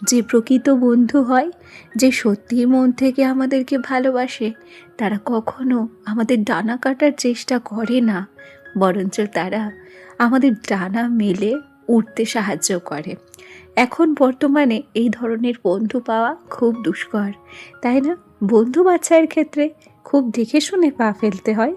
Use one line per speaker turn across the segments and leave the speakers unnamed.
যে প্রকৃত বন্ধু হয়, যে সত্যিই মন থেকে আমাদেরকে ভালোবাসে, তারা কখনো আমাদের ডানা কাটার চেষ্টা করে না, বরঞ্চ তারা আমাদের ডানা মেলে উড়তে সাহায্য করে। এখন বর্তমানে এই ধরনের বন্ধু পাওয়া খুব দুষ্কর, তাই না? বন্ধু বাছাইয়ের ক্ষেত্রে খুব দেখে শুনে পা ফেলতে হয়।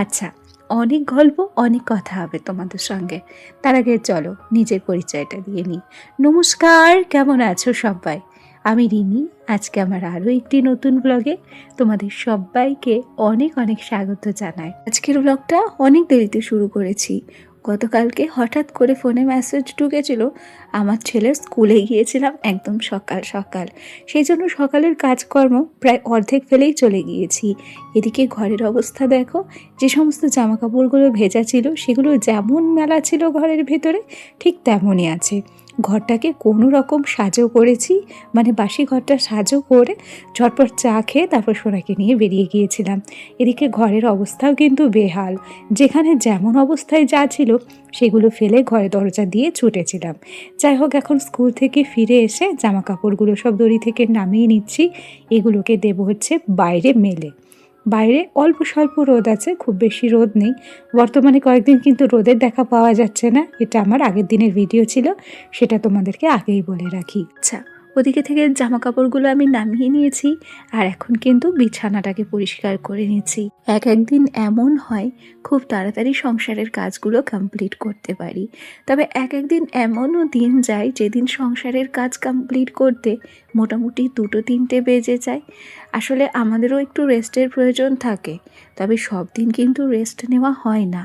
আচ্ছা, অনেক গল্প, অনেক কথা হবে তোমাদের সঙ্গে। তার আগে চলো নিজের পরিচয়টা দিয়ে নিই। নমস্কার, কেমন আছো সবাই? আমি রিমি। আজকে আমার আরও একটি নতুন ব্লগে তোমাদের সবাইকে অনেক অনেক স্বাগত জানাই। আজকের ব্লগটা অনেক দেরিতে শুরু করেছি। গতকালকে হঠাৎ করে ফোনে মেসেজ ঢুকেছিল, আমার ছেলের স্কুলে গিয়েছিলাম একদম সকাল সকাল, সেই জন্য সকালের কাজকর্ম প্রায় অর্ধেক ফেলেই চলে গিয়েছি। এদিকে ঘরের অবস্থা দেখো, যে সমস্ত জামা কাপড়গুলো ভেজা ছিল সেগুলো যেমন মেলা ছিল ঘরের ভেতরে ঠিক তেমনই আছে। ঘরটাকে কোনো রকম সাজও করেছি, মানে বাসি ঘরটা সাজও করে ঝটপট চা খেয়ে তারপর সোনাকে নিয়ে বেরিয়ে গিয়েছিলাম। এদিকে ঘরের অবস্থাও কিন্তু বেহাল, যেখানে যেমন অবস্থায় যা ছিল সেগুলো ফেলে ঘরে দরজা দিয়ে ছুটেছিলাম। যাই হোক, এখন স্কুল থেকে ফিরে এসে জামা কাপড়গুলো সব দড়ি থেকে নামিয়ে নিচ্ছি। এগুলোকে দেবো হচ্ছে বাইরে মেলে। বাইরে অল্প স্বল্প রোদ আছে, খুব বেশি রোদ নেই বর্তমানে। কয়েকদিন কিন্তু রোদের দেখা পাওয়া যাচ্ছে না, এটা আমার আগের দিনের ভিডিও ছিল, সেটা তোমাদেরকে আগেই বলে রাখি। আচ্ছা, ওদিকে থেকে জামা কাপড়গুলো আমি নামিয়ে নিয়েছি, আর এখন কিন্তু বিছানাটাকে পরিষ্কার করে নিয়েছি। একদিন এমন হয় খুব তাড়াতাড়ি সংসারের কাজগুলো কমপ্লিট করতে পারি, তবে একদিন এমনও দিন যায় যেদিন সংসারের কাজ কমপ্লিট করতে মোটামুটি 2-3টে বেজে যায়। আসলে আমাদেরও একটু রেস্টের প্রয়োজন থাকে, তবে সব দিন কিন্তু রেস্ট নেওয়া হয় না।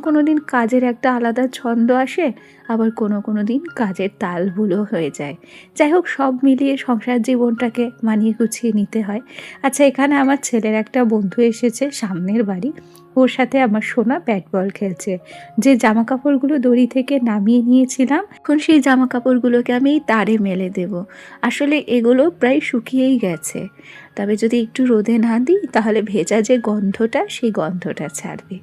কোনো দিন কাজের একটা আলাদা ছন্দ আসে, আবার কোনো দিন কাজের তালগুলো হয়ে যায়। যাই হোক, সব মিলিয়ে সংসার জীবনটাকে মানিয়ে গুছিয়ে নিতে হয়। আচ্ছা, এখানে আমার ছেলের একটা বন্ধু এসেছে সামনের বাড়ি, ওর সাথে আমার সোনা ব্যাট বল খেলছে। যে জামা কাপড়গুলো দড়ি থেকে নামিয়ে নিয়েছিলাম, এখন সেই জামা কাপড়গুলোকে আমি তারে মেলে দেব। আসলে এগুলো প্রায় শুকিয়েই গেছে, তবে যদি একটু রোদে না দিই তাহলে ভেজা যে গন্ধটা, সেই গন্ধটা ছাড়বে।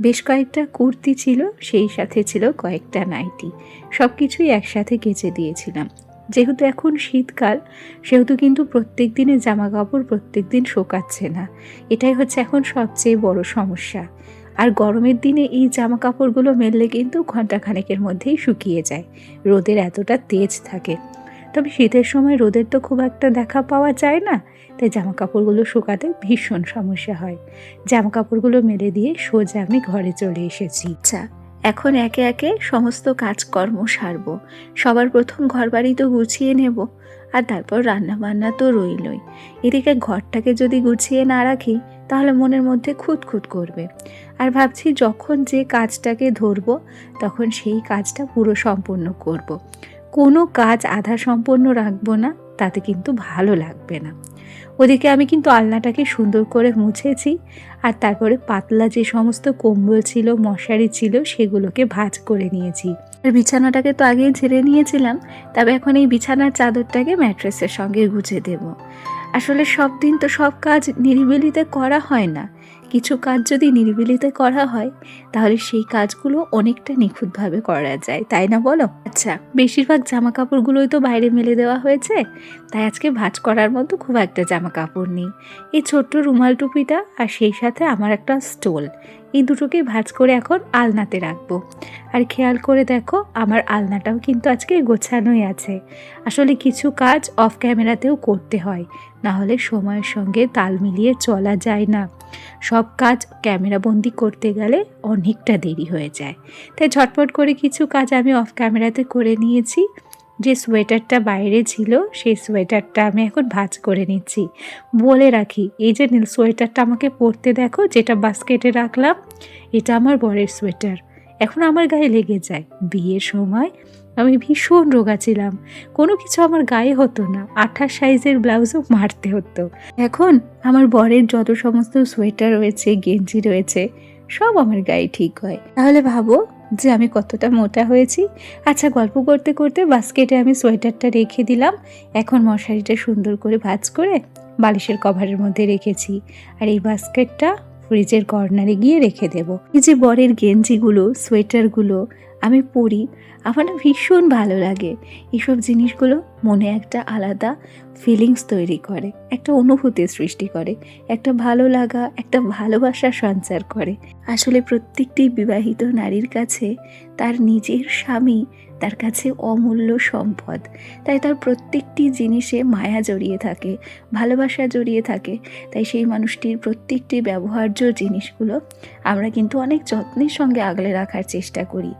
বেশ কয়েকটা কুর্তি ছিল, সেই সাথে ছিল কয়েকটা নাইটি, সব কিছুই একসাথে কেচে দিয়েছিলাম। যেহেতু এখন শীতকাল, সেহেতু কিন্তু প্রত্যেক দিনের জামা কাপড় প্রত্যেক দিন শোকাচ্ছে না, এটাই হচ্ছে এখন সবচেয়ে বড় সমস্যা। আর গরমের দিনে এই জামা কাপড়গুলো মেললে কিন্তু ঘন্টাখানেকের মধ্যেই শুকিয়ে যায়, রোদের এতটা তেজ থাকে। তবে শীতের সময় রোদের তো খুব একটা দেখা পাওয়া যায় না, তাই জামা কাপড়গুলো শুকাতে ভীষণ সমস্যা হয়। জামা কাপড়গুলো মেলে দিয়ে সোজা আমি ঘরে চলে এসেছি। আচ্ছা, এখন একে একে সমস্ত কাজকর্ম সারবো। সবার প্রথম ঘরবাড়ি তো গুছিয়ে নেব, আর তারপর রান্না বান্না তো রইলই। এদিকে ঘরটাকে যদি গুছিয়ে না রাখি তাহলে মনের মধ্যে খুঁতখুত করবে। আর ভাবছি যখন যে কাজটাকে ধরবো তখন সেই কাজটা পুরো সম্পূর্ণ করব। কোনো কাজ আধা সম্পূর্ণ রাখবো না, তাতে কিন্তু ভালো লাগবে না। ওদিকে আমি কিন্তু আলনাটাকে সুন্দর করে মুছেছি, আর তারপরে পাতলা যে সমস্ত কম্বল ছিল, মশারি ছিল, সেগুলোকে ভাঁজ করে নিয়েছি। আর বিছানাটাকে তো আগেই ঝেড়ে নিয়েছিলাম, তবে এখন এই বিছানার চাদরটাকে ম্যাট্রেসের সঙ্গে গুজে দেব। আসলে সব দিন তো সব কাজ নিরিবিলিতে করা হয় না, কিছু কাজ যদি নিরিবিলিতে করা হয় তাহলে সেই কাজগুলো অনেকটা নিখুঁতভাবে করা যায়, তাই না বলো? আচ্ছা, বেশিরভাগ জামা কাপড়গুলোই তো বাইরে মেলে দেওয়া হয়েছে, তাই আজকে ভাঁজ করার মতো খুব একটা জামা কাপড় নেই। এই ছোট্ট রুমাল টুপিটা আর সেই সাথে আমার একটা স্টোল, এই দুটোকেই ভাঁজ করে এখন আলনাতে রাখবো। আর খেয়াল করে দেখো, আমার আলনাটাও কিন্তু আজকে গোছানোই আছে। আসলে কিছু কাজ অফ ক্যামেরাতেও করতে হয়, না হলে সময়ের সঙ্গে তাল মিলিয়ে চলা যায় না। সব কাজ ক্যামেরাবন্দি করতে গেলে অনেকটা দেরি হয়ে যায়, তাই ঝটপট করে কিছু কাজ আমি অফ ক্যামেরাতে করে নিয়েছি। যে সোয়েটারটা বাইরে ছিল সেই সোয়েটারটা আমি এখন ভাঁজ করে নিচ্ছি। বলে রাখি, এই যে নীল সোয়েটারটা আমাকে পরতে দেখো, যেটা বাস্কেটে রাখলাম, এটা আমার বরের সোয়েটার। এখন আমার গায়ে লেগে যায়। বিয়ের সময় আমি ভীষণ রোগা ছিলাম, কোনো কিছু আমার গায়ে হতো না, 28 সাইজের ব্লাউজও মারতে হতো। এখন আমার বরের যত সমস্ত সোয়েটার রয়েছে, গেঞ্জি রয়েছে, সব আমার গায়ে ঠিক হয়। তাহলে ভাবো যে আমি কতটা মোটা হয়েছি। আচ্ছা, গল্প করতে করতে বাস্কেটে আমি সোয়েটারটা রেখে দিলাম। এখন মশারিটা সুন্দর করে ভাঁজ করে বালিশের কভারের মধ্যে রেখেছি, আর এই বাস্কেটটা ফ্রিজের কর্নারে গিয়ে রেখে দেব। এই যে বরের গেঞ্জিগুলো, সোয়েটারগুলো আমি পরি, আমার না ভীষণ ভালো লাগে। এসব জিনিসগুলো মনে একটা আলাদা ফিলিংস তৈরি করে, একটা অনুভূতি সৃষ্টি করে, একটা ভালো লাগা, একটা ভালোবাসা সঞ্চার করে। আসলে প্রত্যেকটি বিবাহিত নারীর কাছে তার নিজের স্বামী তার কাছে অমূল্য সম্পদ। তাই তার প্রত্যেকটি জিনিসে মায়া জড়িয়ে থাকে, ভালোবাসা জড়িয়ে থাকে। তাই সেই মানুষটির প্রত্যেকটি ব্যবহার্য জিনিসগুলো আমরা কিন্তু অনেক যত্নের সঙ্গে আগলে রাখার চেষ্টা করি।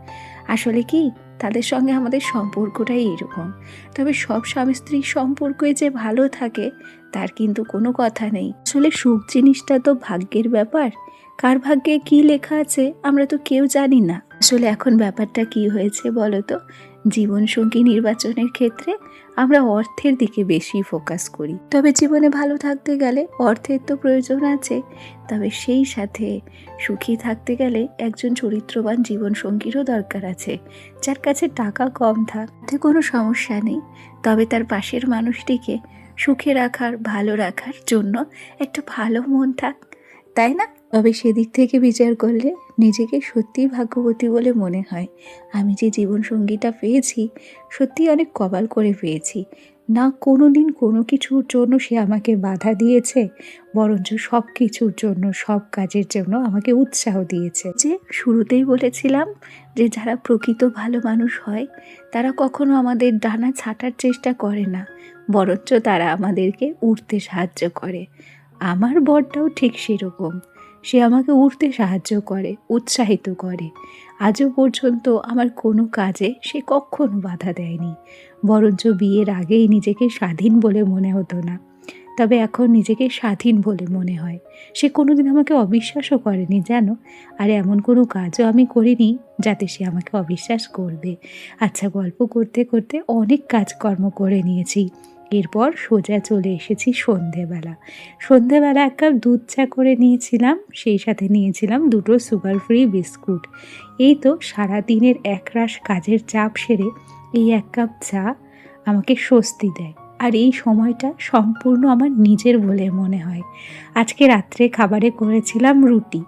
আসলে কি, তাদের সঙ্গে আমাদের সম্পর্কটাই এরকম। তবে সব স্বামী স্ত্রীর সম্পর্কই যে ভালো থাকে তার কিন্তু কোনো কথা নেই। আসলে সুখ জিনিসটা তো ভাগ্যের ব্যাপার। কার ভাগ্যে কি লেখা আছে আমরা তো কেউ জানি না। আসলে এখন ব্যাপারটা কি হয়েছে বলো তো, জীবনসঙ্গী নির্বাচনের ক্ষেত্রে আমরা অর্থের দিকে বেশি ফোকাস করি। তবে জীবনে ভালো থাকতে গেলে অর্থের তো প্রয়োজন আছে, তবে সেই সাথে সুখী থাকতে গেলে একজন চরিত্রবান জীবনসঙ্গীরও দরকার আছে, যার কাছে টাকা কম থাক, তাতে কোনো সমস্যা নেই, তবে তার পাশের মানুষটিকে সুখে রাখার, ভালো রাখার জন্য একটা ভালো মন থাক, তাই না? তবে সেদিক থেকে বিচার করলে নিজেকে সত্যিই ভাগ্যবতী বলে মনে হয়। আমি যে জীবনসঙ্গীটা পেয়েছি সত্যিই অনেক কপাল করে পেয়েছি। না কোনো দিন কোনো কিছুর জন্য সে আমাকে বাধা দিয়েছে, বরঞ্চ সব কিছুর জন্য, সব কাজের জন্য আমাকে উৎসাহ দিয়েছে। যে শুরুতেই বলেছিলাম যে যারা প্রকৃত ভালো মানুষ হয় তারা কখনো আমাদের ডানা ছাঁটার চেষ্টা করে না, বরঞ্চ তারা আমাদেরকে উঠতে সাহায্য করে। আমার বরটাও ঠিক সেরকম। সে আমাকে উঠতে সাহায্য করে, উৎসাহিত করে। আজও পর্যন্ত আমার কোনো কাজে সে কখনো বাধা দেয়নি, বরঞ্চ বিয়ের আগেই নিজেকে স্বাধীন বলে মনে হতো না, তবে এখন নিজেকে স্বাধীন বলে মনে হয়। সে কোনোদিন আমাকে অবিশ্বাসও করেনি জানো, আর এমন কোনো কাজও আমি করিনি যাতে সে আমাকে অবিশ্বাস করবে। আচ্ছা, গল্প করতে করতে অনেক কাজকর্ম করে নিয়েছি। এরপর সোজা চলে এসেছি সন্ধেবেলা 1 কাপ দুধ চা করে নিয়েছিলাম, সেই সাথে নিয়েছিলাম 2টো সুগার ফ্রি বিস্কুট। এই তো সারাদিনের একরাশ কাজের চাপ সেরে এই 1 কাপ চা আমাকে স্বস্তি দেয়, আর এই সময়টা সম্পূর্ণ আমার নিজের বলে মনে হয়। আজকে রাত্রে খাবারে করেছিলাম রুটি,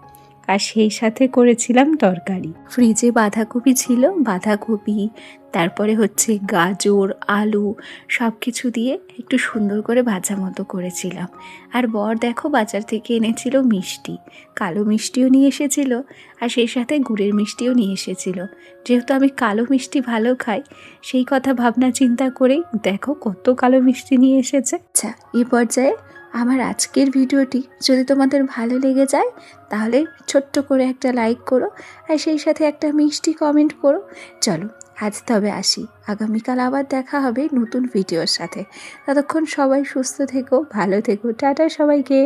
আর সেই সাথে করেছিলাম তরকারি। ফ্রিজে বাঁধাকপি ছিল, বাঁধাকপি, তারপরে হচ্ছে গাজর, আলু, সব কিছু দিয়ে একটু সুন্দর করে ভাজা মতো করেছিলাম। আর বর দেখো বাজার থেকে এনেছিল মিষ্টি, কালো মিষ্টিও নিয়ে এসেছিল, আর সেই সাথে গুড়ের মিষ্টিও নিয়ে এসেছিল। যেহেতু আমি কালো মিষ্টি ভালো খাই, সেই কথা ভাবনা চিন্তা করেই দেখো কত কালো মিষ্টি নিয়ে এসেছে। আচ্ছা, এই পর্যায়ে আমার আজকের ভিডিওটি যদি তোমাদের ভালো লেগে যায় তাহলে ছোট্ট করে একটা লাইক করো, আর সেই সাথে একটা মিষ্টি কমেন্ট করো। চলো আজ তবে আসি, আগামীকাল আবার দেখা হবে নতুন ভিডিওর সাথে। ততক্ষণ সবাই সুস্থ থেকো, ভালো থেকো, টাটা সবাইকে।